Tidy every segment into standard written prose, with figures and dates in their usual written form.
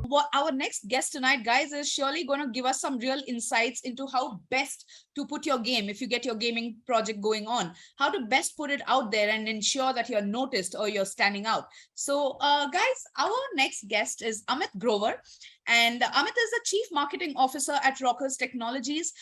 what our next guest tonight, guys, is surely going to give us some real insights into how best to put your game, if you get your gaming project going on, how to best put it out there and ensure that you're noticed or you're standing out. So, guys, our next guest is Amit Grover. And Amit is the Chief Marketing Officer at Rockers Technologies.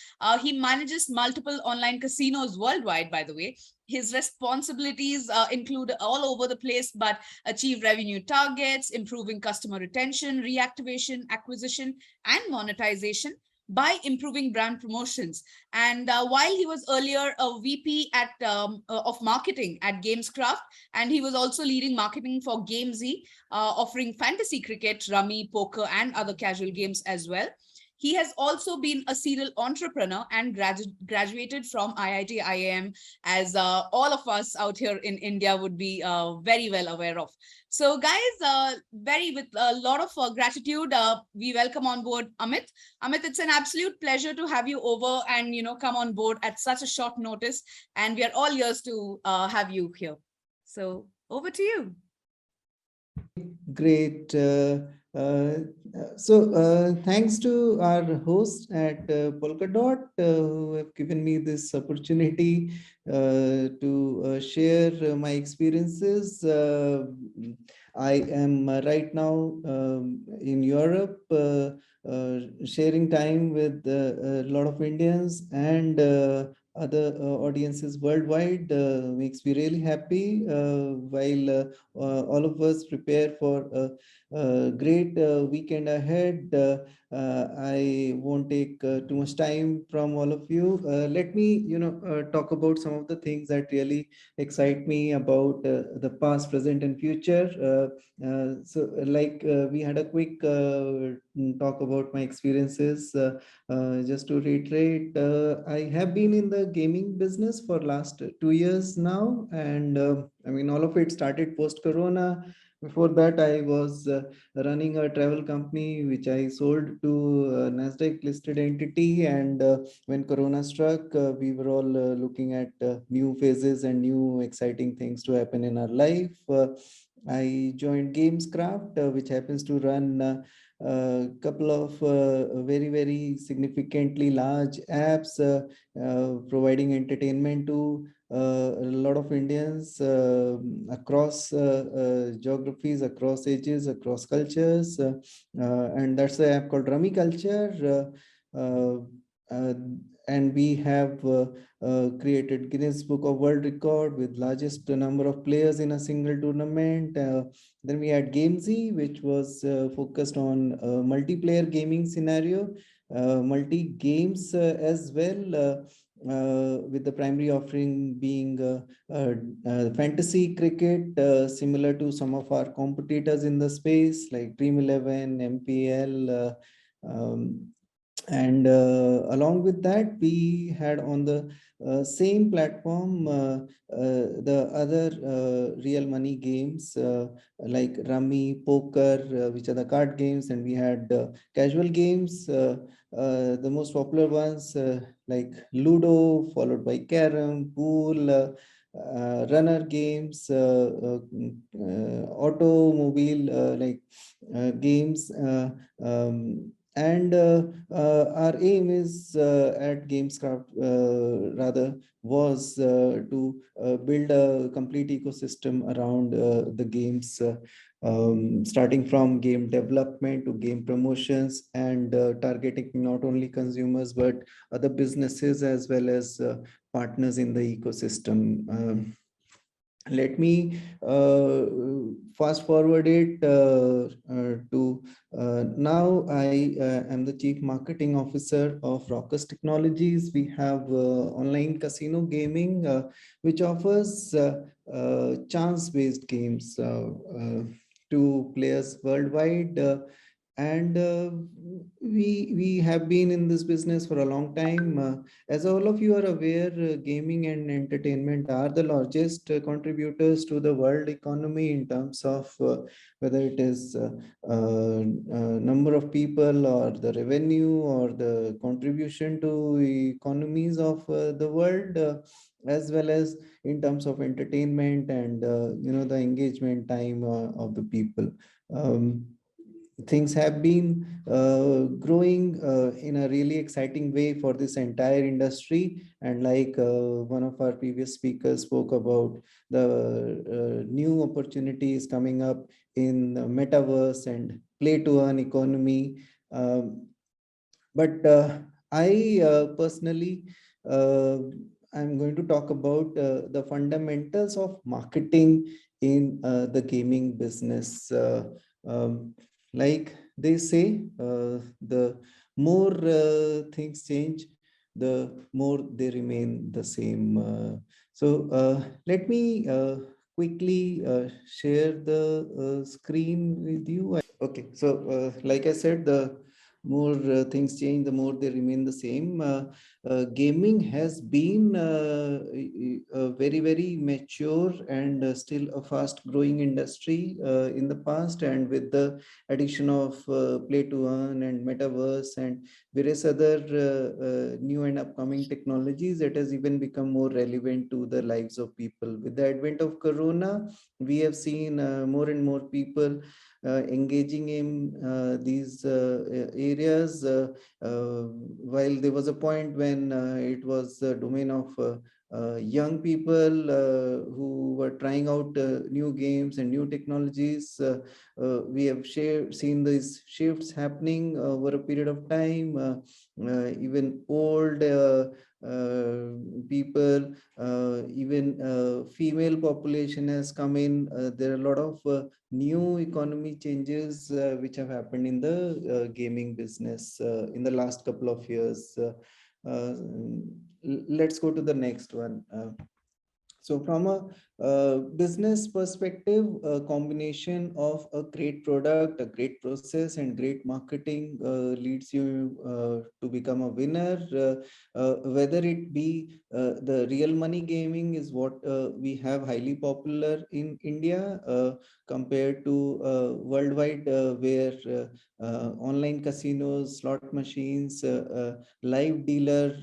He manages multiple online casinos worldwide, by the way. His responsibilities include all over the place, but achieve revenue targets, improving customer retention, reactivation, acquisition, and monetization by improving brand promotions. And while he was earlier a VP of marketing at Gamescraft, and he was also leading marketing for GameZ, offering fantasy cricket, rummy, poker, and other casual games as well. He has also been a serial entrepreneur and graduated from IIT IIM, as all of us out here in India would be very well aware of. So, guys, very with a lot of gratitude, we welcome on board Amit. Amit, it's an absolute pleasure to have you over and come on board at such a short notice, and we are all ears to have you here. So, over to you. Great. Thanks to our host at Polkadot who have given me this opportunity to share my experiences. I am right now in Europe, sharing time with a lot of Indians and other audiences worldwide. Makes me really happy while all of us prepare for a great weekend ahead. I won't take too much time from all of you. Let me, talk about some of the things that really excite me about the past, present, and future. We had a quick talk about my experiences. Just to reiterate, I have been in the gaming business for last 2 years now, and I mean, all of it started post-corona. Before that, I was running a travel company, which I sold to a Nasdaq listed entity. And when Corona struck, we were all looking at new phases and new exciting things to happen in our life. I joined Gamescraft, which happens to run a couple of very, very significantly large apps, providing entertainment to a lot of Indians across geographies, across ages, across cultures. And that's the app called Rummy Culture. And we have created Guinness Book of World Record with largest number of players in a single tournament. Then we had GameZ, which was focused on multiplayer gaming scenario, multi games as well, with the primary offering being fantasy cricket, similar to some of our competitors in the space like Dream 11, MPL. And along with that, we had on the same platform the other real money games like Rummy, Poker, which are the card games, and we had casual games. The most popular ones like Ludo, followed by Carom, Pool, runner games, automobile games. And our aim is at Gamescraft rather was to build a complete ecosystem around the games, starting from game development to game promotions, and targeting not only consumers but other businesses as well as partners in the ecosystem. Let me fast forward it to now. I am the Chief Marketing Officer of Rockers Technologies. We have online casino gaming, which offers chance-based games to players worldwide. And we have been in this business for a long time. As all of you are aware, gaming and entertainment are the largest contributors to the world economy in terms of whether it is number of people or the revenue or the contribution to economies of the world, as well as in terms of entertainment and the engagement time of the people. things have been growing in a really exciting way for this entire industry. And like one of our previous speakers spoke about, the new opportunities coming up in the metaverse and play to earn economy. Um, but I personally, uh, I'm going to talk about the fundamentals of marketing in the gaming business. Like they say, the more things change, the more they remain the same. Let me quickly share the screen with you. Okay, so like I said, the more things change, the more they remain the same. Gaming has been a very, very mature and still a fast growing industry in the past. And with the addition of play to earn and metaverse and various other new and upcoming technologies, it has even become more relevant to the lives of people. With the advent of Corona, we have seen more and more people engaging in these areas, while there was a point when it was the domain of young people who were trying out new games and new technologies. We have seen these shifts happening over a period of time. Even old people, even female population has come in. There are a lot of new economy changes which have happened in the gaming business in the last couple of years. Let's go to the next one. So from a business perspective, a combination of a great product, a great process, and great marketing leads you to become a winner. Whether it be the real money gaming is what we have highly popular in India compared to worldwide, where online casinos, slot machines, live dealer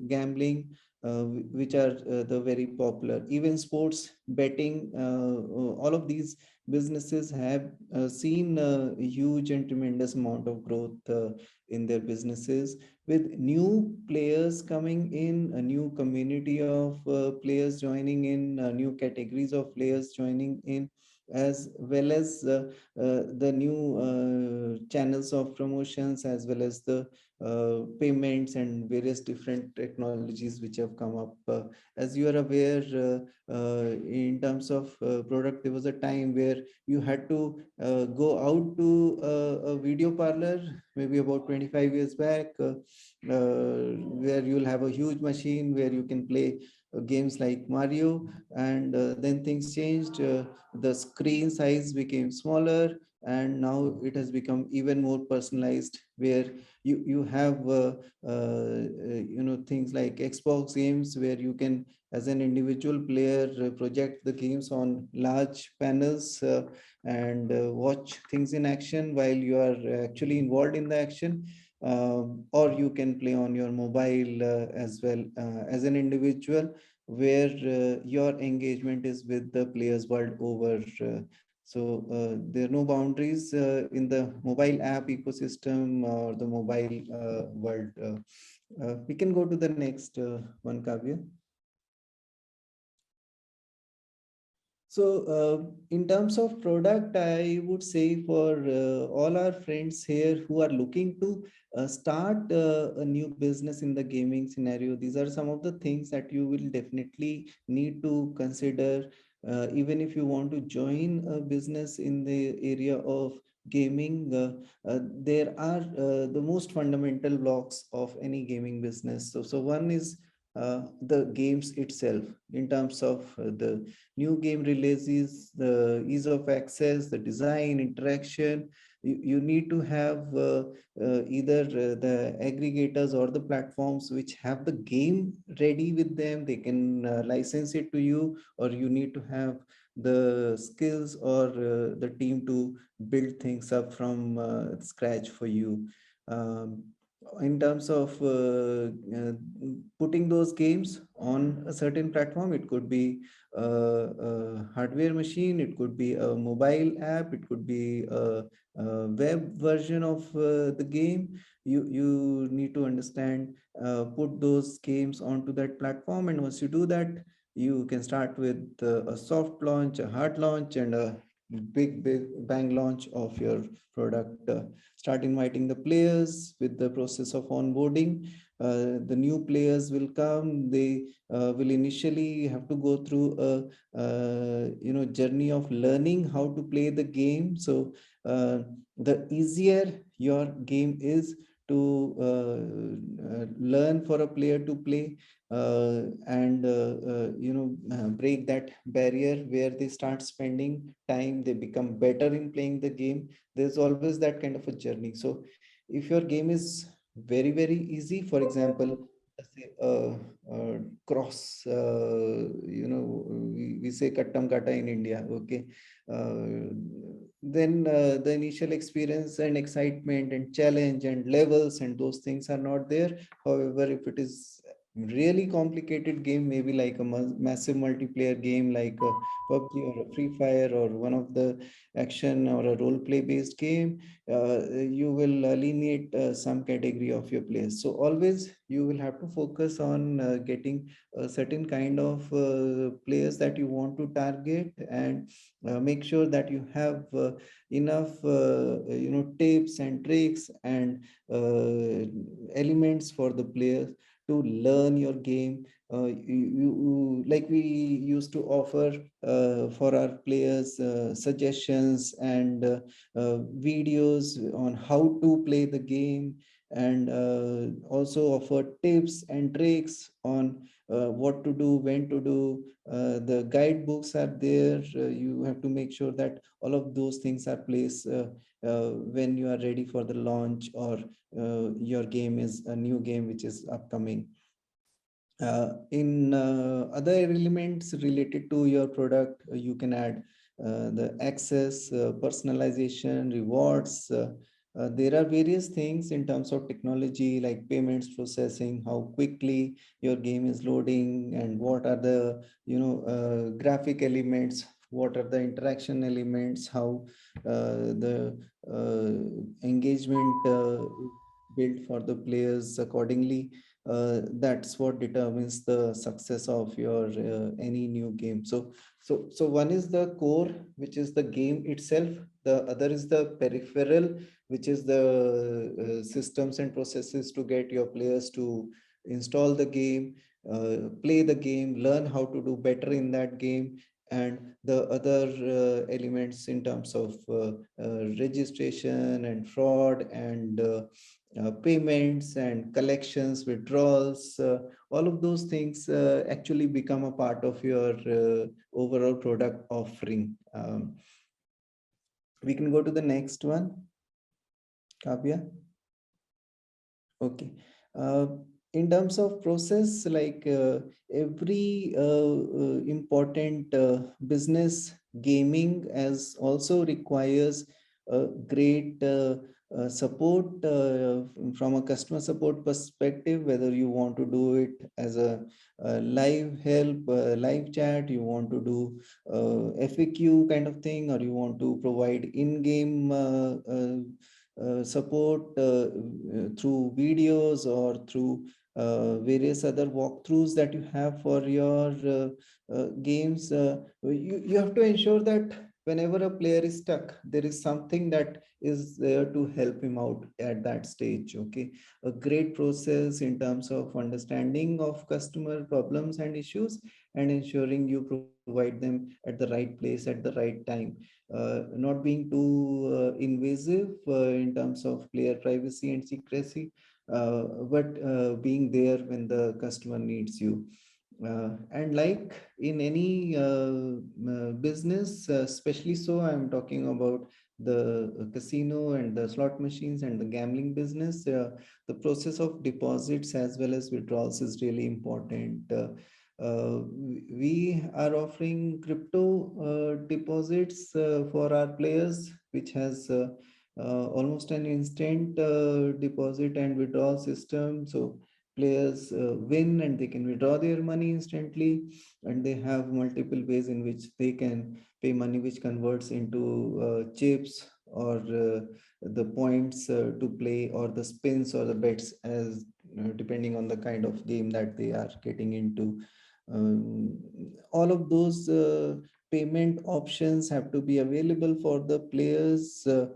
gambling, which are the very popular. Even sports betting, all of these businesses have seen a huge and tremendous amount of growth in their businesses, with new players coming in, a new community of players joining in, new categories of players joining in, as well as the new channels of promotions, as well as the payments and various different technologies which have come up. As you are aware, in terms of product, there was a time where you had to go out to a video parlor, maybe about 25 years back, where you'll have a huge machine where you can play games like Mario. And then things changed. The screen size became smaller, and now it has become even more personalized, where you have things like Xbox games, where you can, as an individual player, project the games on large panels and watch things in action while you are actually involved in the action. Or you can play on your mobile as well, as an individual, where your engagement is with the players world over. There are no boundaries in the mobile app ecosystem or the mobile world. We can go to the next one, Kavya. So, in terms of product, I would say for all our friends here who are looking to start a new business in the gaming scenario, these are some of the things that you will definitely need to consider. Even if you want to join a business in the area of gaming, there are the most fundamental blocks of any gaming business. So one is the games itself, in terms of the new game releases, the ease of access, the design, interaction. You need to have either the aggregators or the platforms which have the game ready with them. They can license it to you, or you need to have the skills or the team to build things up from scratch for you. in terms of putting those games on a certain platform. It could be a hardware machine, it could be a mobile app, it could be a web version of the game. You need to understand, put those games onto that platform, and once you do that, you can start with a soft launch, a hard launch, and a big bang launch of your product. Start inviting the players with the process of onboarding. The new players will come. They will initially have to go through a journey of learning how to play the game. So the easier your game is to learn for a player to play, and break that barrier where they start spending time, they become better in playing the game. There's always that kind of a journey. So if your game is very easy, for example, let's say cross, we say kattam kata in India, okay. Then the initial experience and excitement and challenge and levels and those things are not there. However, if it is really complicated game, maybe like a massive multiplayer game like a PUBG or a Free Fire or one of the action or a role play based game, you will alienate some category of your players. So always you will have to focus on getting a certain kind of players that you want to target, and make sure that you have enough tips and tricks and elements for the players to learn your game. Like we used to offer for our players suggestions and videos on how to play the game, and also offer tips and tricks on what to do, when to do. The guidebooks are there. You have to make sure that all of those things are placed when you are ready for the launch, or your game is a new game which is upcoming. In other elements related to your product, you can add the access, personalization, rewards. There are various things in terms of technology like payments processing, how quickly your game is loading, and what are the graphic elements, what are the interaction elements, how the engagement built for the players accordingly. That's what determines the success of your any new game. So one is the core, which is the game itself. The other is the peripheral, which is the systems and processes to get your players to install the game, play the game, learn how to do better in that game, and the other elements in terms of registration and fraud and payments and collections, withdrawals, all of those things actually become a part of your overall product offering. We can go to the next one, Kavya. Okay. Uh, in terms of process, like every important business, gaming as also requires great support from a customer support perspective, whether you want to do it as a live help, live chat, you want to do FAQ kind of thing, or you want to provide in-game support through videos or through various other walkthroughs that you have for your games. You have to ensure that whenever a player is stuck, there is something that is there to help him out at that stage. Okay, a great process in terms of understanding of customer problems and issues, and ensuring you provide them at the right place at the right time. Not being too invasive in terms of player privacy and secrecy, but being there when the customer needs you. And like in any business, especially so, I'm talking about the casino and the slot machines and the gambling business. The process of deposits as well as withdrawals is really important. We are offering crypto deposits for our players, which has almost an instant deposit and withdrawal system. So players win and they can withdraw their money instantly, and they have multiple ways in which they can pay money, which converts into chips or the points to play, or the spins or the bets, as depending on the kind of game that they are getting into. um, all of those payment options have to be available for the players, so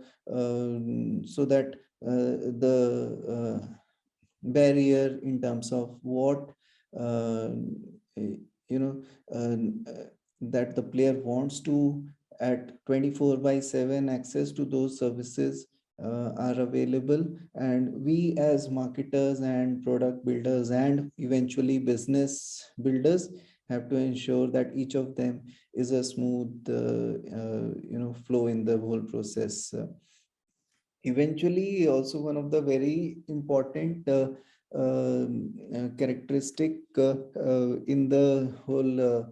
that the barrier in terms of what uh, eh, you know that the player wants to at 24 by 7 access to those services are available. And we as marketers and product builders and eventually business builders have to ensure that each of them is a smooth flow in the whole process. Eventually, also one of the very important characteristic in the whole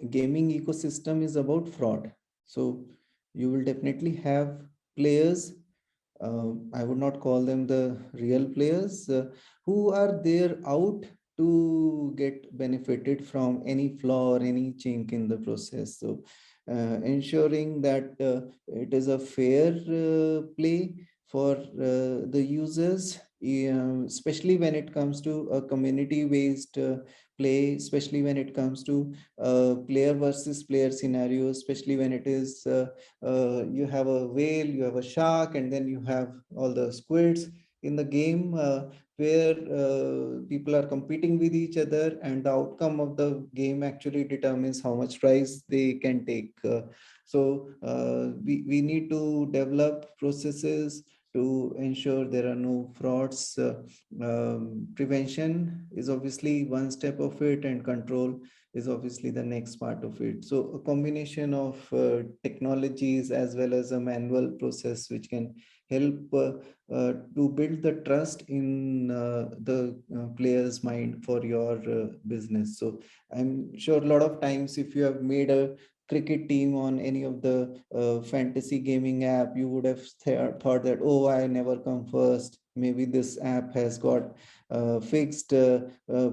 gaming ecosystem is about fraud. So you will definitely have players, I would not call them the real players, who are there out to get benefited from any flaw or any chink in the process. So, ensuring that it is a fair play for the users, especially when it comes to a community-based play, especially when it comes to player versus player scenario, especially when it is you have a whale, you have a shark, and then you have all the squids in the game, where people are competing with each other, and the outcome of the game actually determines how much prize they can take. We need to develop processes to ensure there are no frauds. Prevention is obviously one step of it, and control is obviously the next part of it. So a combination of technologies as well as a manual process which can help to build the trust in the player's mind for your business. So I'm sure a lot of times if you have made a cricket team on any of the fantasy gaming app, you would have thought that, oh, I never come first. Maybe this app has got fixed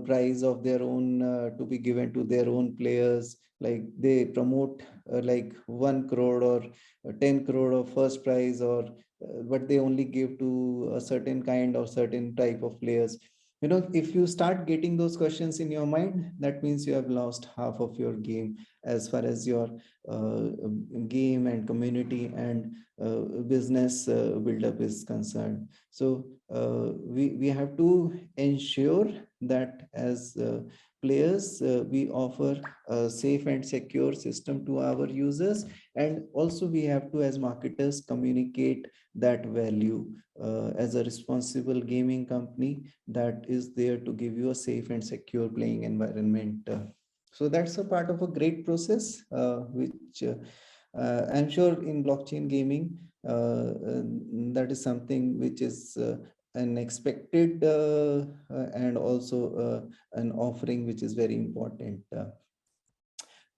price of their own to be given to their own players. Like they promote like 1 crore or 10 crore of first prize, or but they only give to a certain kind or certain type of players. If you start getting those questions in your mind, that means you have lost half of your game as far as your uh, game and community and business buildup is concerned. So we have to ensure that as players, we offer a safe and secure system to our users, and also we have to as marketers communicate that value as a responsible gaming company that is there to give you a safe and secure playing environment. So that's a part of a great process, which I'm sure in blockchain gaming, that is something which is an expected and also an offering which is very important.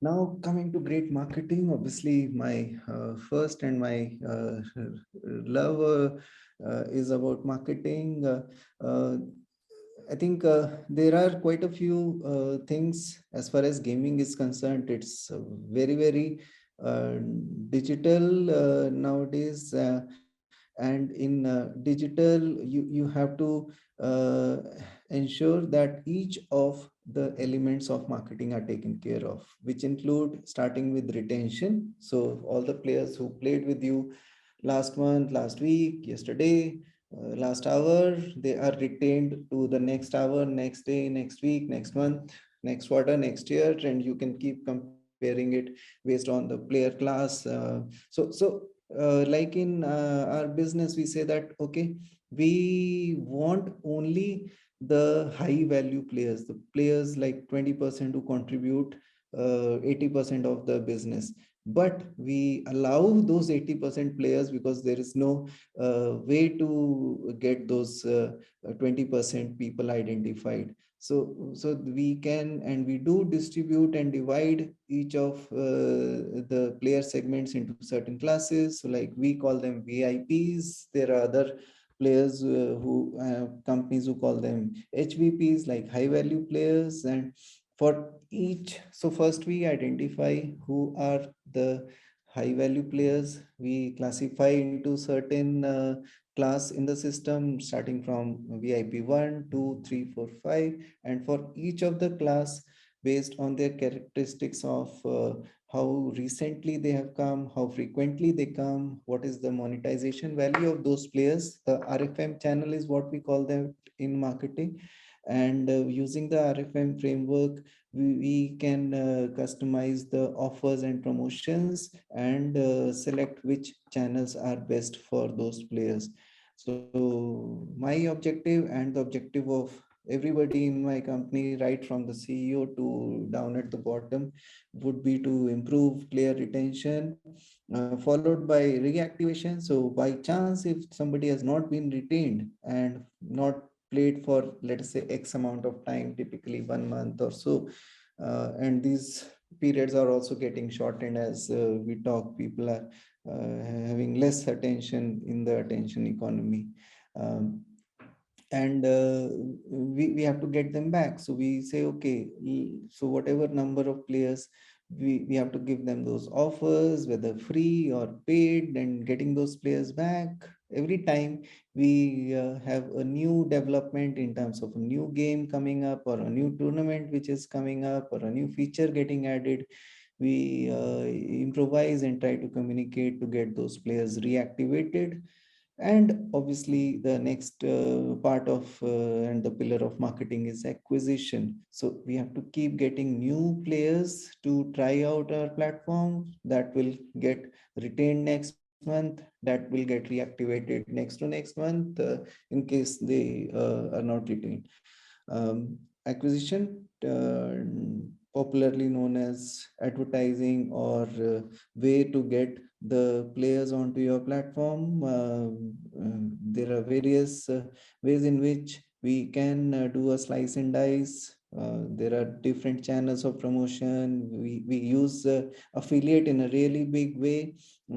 Now, coming to great marketing, obviously my first and my love is about marketing. Uh, I think there are quite a few things as far as gaming is concerned. It's very, very uh, digital nowadays. And in digital, you have to uh, ensure that each of the elements of marketing are taken care of, which include starting with retention. So all the players who played with you last month, last week, yesterday, last hour, they are retained to the next hour, next day, next week, next month, next quarter, next year, and you can keep comparing it based on the player class. Like in our business, we say that, okay, we want only the high value players, the players like 20% who contribute 80% of the business. But we allow those 80% players because there is no way to get those 20% people identified. So we can and we do distribute and divide each of the player segments into certain classes. So like we call them VIPs. There are other players who companies who call them HVPs, like high value players. And for each, so first we identify who are the high value players. We classify into certain class in the system, starting from VIP 1, 2, 3, 4, 5. And for each of the class, based on their characteristics of how recently they have come, how frequently they come, what is the monetization value of those players. The RFM channel is what we call them in marketing. And using the RFM framework, we can customize the offers and promotions and select which channels are best for those players. So my objective and the objective of everybody in my company, right from the CEO to down at the bottom, would be to improve player retention, followed by reactivation. So by chance, if somebody has not been retained and not played for, let us say, X amount of time, typically 1 month or so, and these periods are also getting shortened as we talk. People are having less attention in the attention economy. Um, and we have to get them back. So we say, okay, so whatever number of players, we have to give them those offers, whether free or paid, and getting those players back. Every time we have a new development in terms of a new game coming up, or a new tournament which is coming up, or a new feature getting added, we improvise and try to communicate to get those players reactivated. And obviously, the next part of and the pillar of marketing is acquisition. So we have to keep getting new players to try out our platform, that will get retained next month, that will get reactivated next to next month in case they are not retained. Acquisition, popularly known as advertising, or way to get the players onto your platform. There are various ways in which we can do a slice and dice. There are different channels of promotion. We use affiliate in a really big way.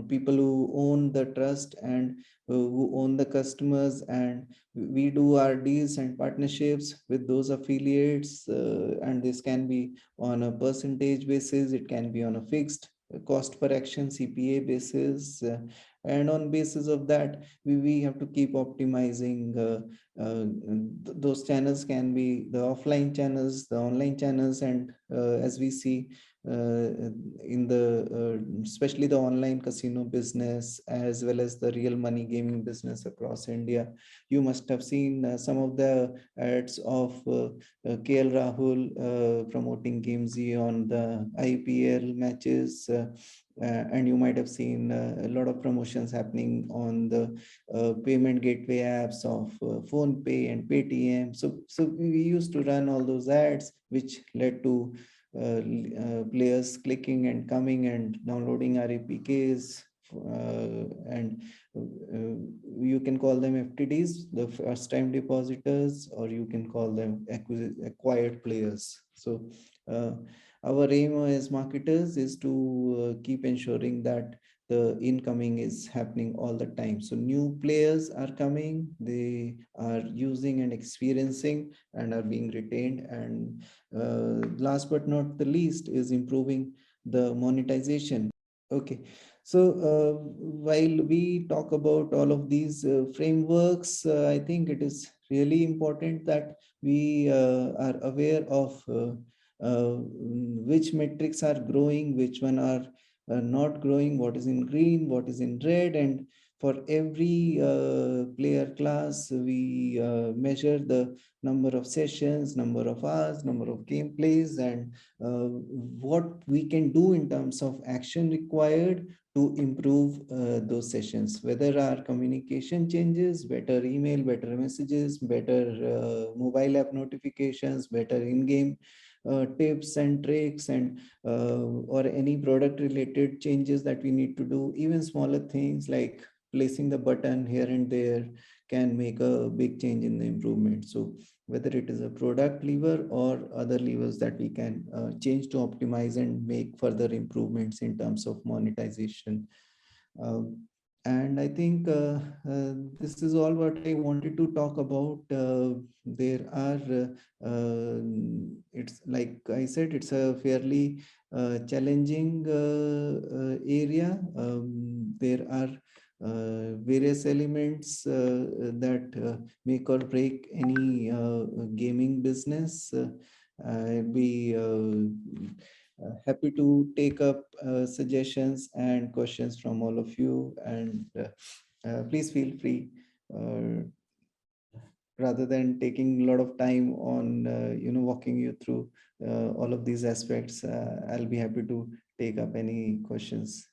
People who own the trust and who own the customers, and we do our deals and partnerships with those affiliates, and this can be on a percentage basis, it can be on a fixed cost per action CPA basis, and on basis of that we have to keep optimizing. Those channels can be the offline channels, the online channels, and as we see in the especially the online casino business, as well as the real money gaming business across India. You must have seen some of the ads of KL Rahul promoting Gamesy on the IPL matches. And you might have seen a lot of promotions happening on the payment gateway apps of PhonePe and Paytm. So we used to run all those ads, which led to players clicking and coming and downloading our APKs, and you can call them FTDs, the first time depositors, or you can call them acquired players. So our aim as marketers is to keep ensuring that the incoming is happening all the time. So new players are coming, they are using and experiencing and are being retained. And last but not the least is improving the monetization. Okay, so while we talk about all of these frameworks, I think it is really important that we are aware of which metrics are growing, which one are not growing, what is in green, what is in red. And for every player class, we measure the number of sessions, number of hours, number of gameplays, and what we can do in terms of action required to improve those sessions, whether our communication changes, better email, better messages, better mobile app notifications, better in-game tips and tricks, and or any product related changes that we need to do, even smaller things like placing the button here and there can make a big change in the improvement. So whether it is a product lever or other levers that we can change to optimize and make further improvements in terms of monetization. And I think this is all what I wanted to talk about. There are, it's like I said, it's a fairly challenging area. There are various elements that make or break any gaming business. I'd be happy to take up suggestions and questions from all of you, and please feel free, rather than taking a lot of time on walking you through all of these aspects. I'll be happy to take up any questions.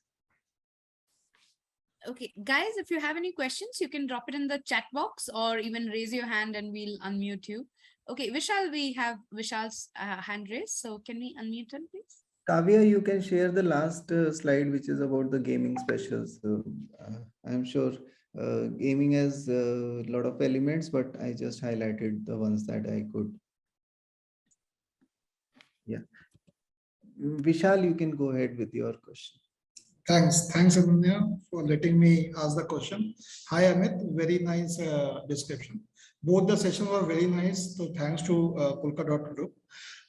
Okay, guys, if you have any questions, you can drop it in the chat box or even raise your hand and we'll unmute you. Okay, Vishal, we have Vishal's hand raised. So can we unmute him, please? Kavya, you can share the last slide, which is about the gaming specials. So, I'm sure gaming has a lot of elements, but I just highlighted the ones that I could. Yeah. Vishal, you can go ahead with your question. Thanks, Anunya, for letting me ask the question. Hi, Amit. Very nice description. Both the sessions were very nice. So thanks to Polkadot Group.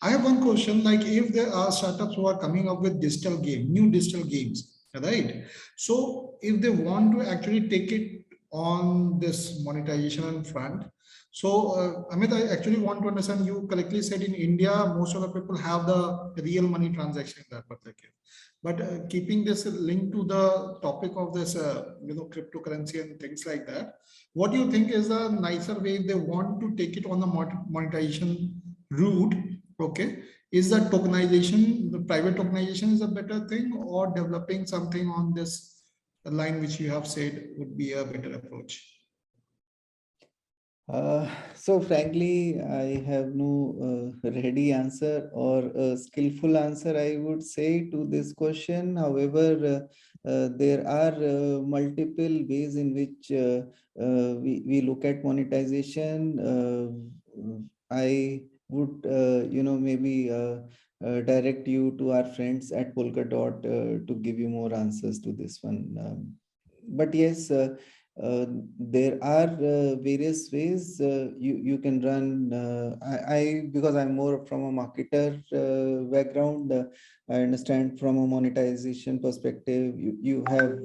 I have one question. Like, if there are startups who are coming up with new digital games, right? So if they want to actually take it on this monetization front, so Amit, I actually want to understand. You correctly said in India, most of the people have the real money transaction in that particular case. But keeping this link to the topic of this, cryptocurrency and things like that, what do you think is a nicer way if they want to take it on the monetization route? Okay, is that tokenization, the private tokenization, is a better thing, or developing something on this line which you have said would be a better approach? So frankly, I have no ready answer or a skillful answer, I would say, to this question. However, there are multiple ways in which we look at monetization. I would, maybe direct you to our friends at Polkadot to give you more answers to this one. But yes, there are various ways you can run. I because I'm more from a marketer background, I understand from a monetization perspective. You have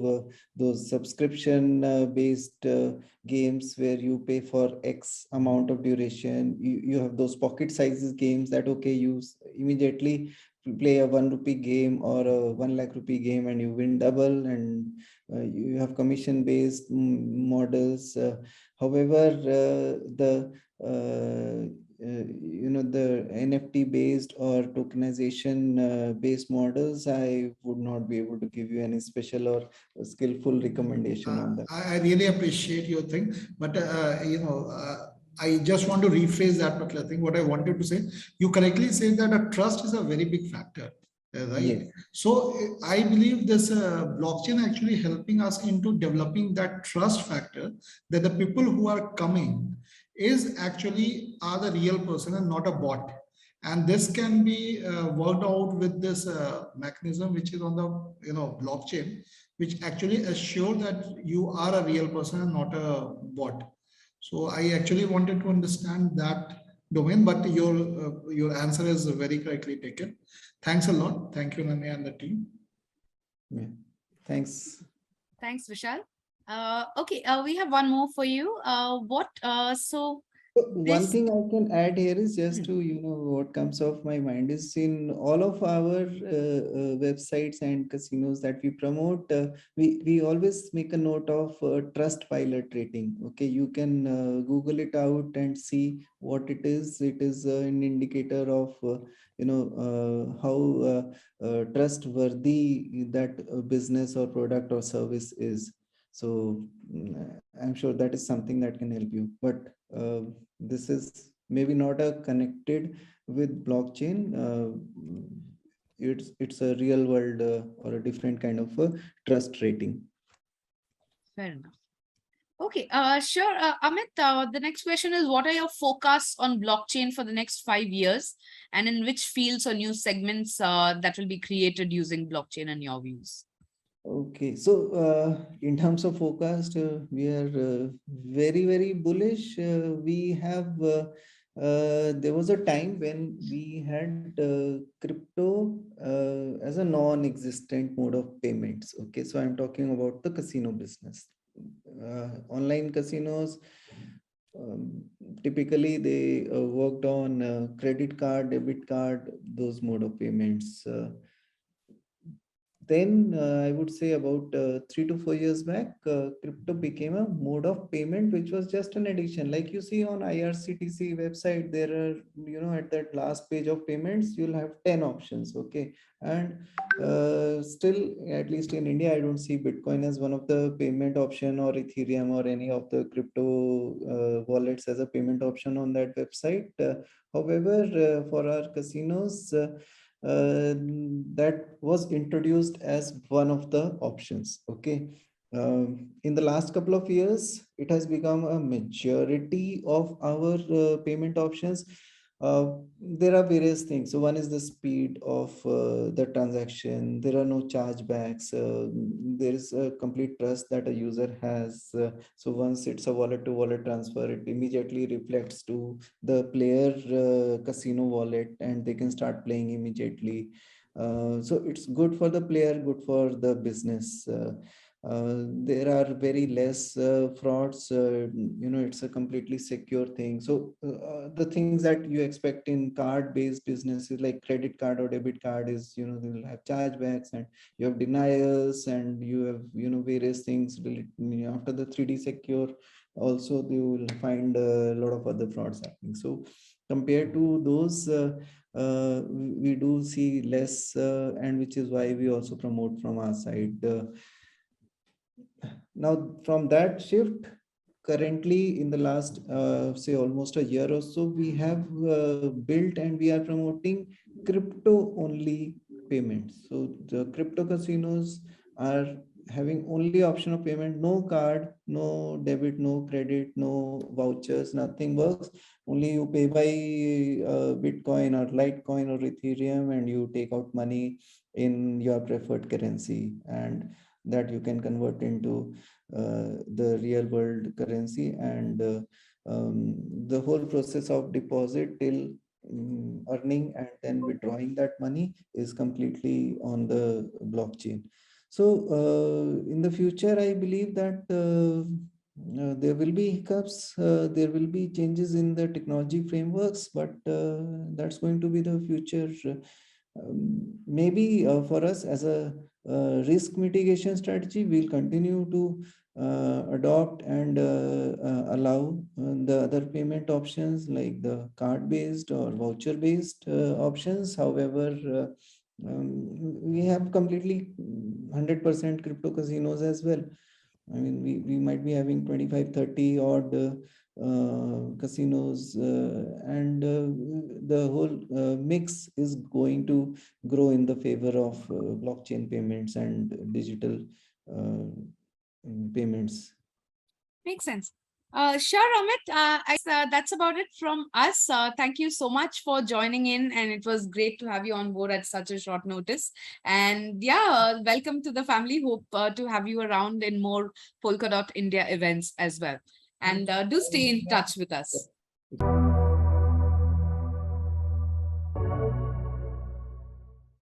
those subscription based games where you pay for X amount of duration. You have those pocket sizes games that, okay, you immediately play a 1 rupee game or a 1 lakh rupee game and you win double, and you have commission based models. However, the NFT based or tokenization based models, I would not be able to give you any special or skillful recommendation on that. I really appreciate your thing, but I just want to rephrase that particular thing. What I wanted to say, you correctly said that a trust is a very big factor, right? Yes. So I believe this blockchain actually helping us into developing that trust factor, that the people who are coming is actually are the real person and not a bot. And this can be worked out with this mechanism which is on the blockchain, which actually assure that you are a real person and not a bot. So I actually wanted to understand that domain, but your answer is very correctly taken. Thanks a lot. Thank you, Nanya and the team. Yeah. Thanks. Thanks, Vishal. Okay, we have one more for you. So one this- thing I can add here is just to, what comes off my mind is in all of our websites and casinos that we promote, we always make a note of Trustpilot rating. Okay, you can Google it out and see what it is. It is an indicator of, how trustworthy that business or product or service is. So I'm sure that is something that can help you. But this is maybe not a connected with blockchain. It's a real world or a different kind of a trust rating. Fair enough. Okay, sure. Amit, the next question is, what are your forecasts on blockchain for the next 5 years, and in which fields or new segments that will be created using blockchain in your views? Okay, so in terms of forecast, we are very, very bullish. We have there was a time when we had crypto as a non-existent mode of payments. Okay, so I'm talking about the casino business. Online casinos, um, typically they worked on credit card, debit card, those mode of payments. Then I would say about 3 to 4 years back, crypto became a mode of payment, which was just an addition. Like you see on IRCTC website, there are, at that last page of payments, you'll have 10 options. Okay. And still, at least in India, I don't see Bitcoin as one of the payment option, or Ethereum or any of the crypto wallets as a payment option on that website. However, for our casinos, that was introduced as one of the options. Okay. In the last couple of years, it has become a majority of our payment options. There are various things. So one is the speed of the transaction. There are no chargebacks. There is a complete trust that a user has. So once it's a wallet to wallet transfer, it immediately reflects to the player casino wallet, and they can start playing immediately. So it's good for the player, good for the business. There are very less frauds. It's a completely secure thing. So the things that you expect in card based businesses like credit card or debit card is, they will have chargebacks, and you have denials, and you have, various things after the 3D secure. Also, you will find a lot of other frauds happening. So compared to those, we do see less, and which is why we also promote from our side. Now, from that shift, currently in the last, say almost a year or so, we have built and we are promoting crypto only payments. So the crypto casinos are having only option of payment, no card, no debit, no credit, no vouchers, nothing works. Only you pay by Bitcoin or Litecoin or Ethereum, and you take out money in your preferred currency, and that you can convert into the real world currency. And the whole process of deposit till earning and then withdrawing that money is completely on the blockchain. So in the future, I believe that there will be hiccups, there will be changes in the technology frameworks, but that's going to be the future. Maybe for us as a risk mitigation strategy, we'll continue to adopt and allow the other payment options like the card based or voucher based options. However, we have completely 100% crypto casinos as well. I mean, we might be having 25, 30 odd casinos, and the whole mix is going to grow in the favor of blockchain payments and digital payments. Makes sense. Sure, Amit. I guess that's about it from us. Thank you so much for joining in, and it was great to have you on board at such a short notice. And yeah, welcome to the family. Hope to have you around in more Polkadot India events as well. And do stay in touch with us.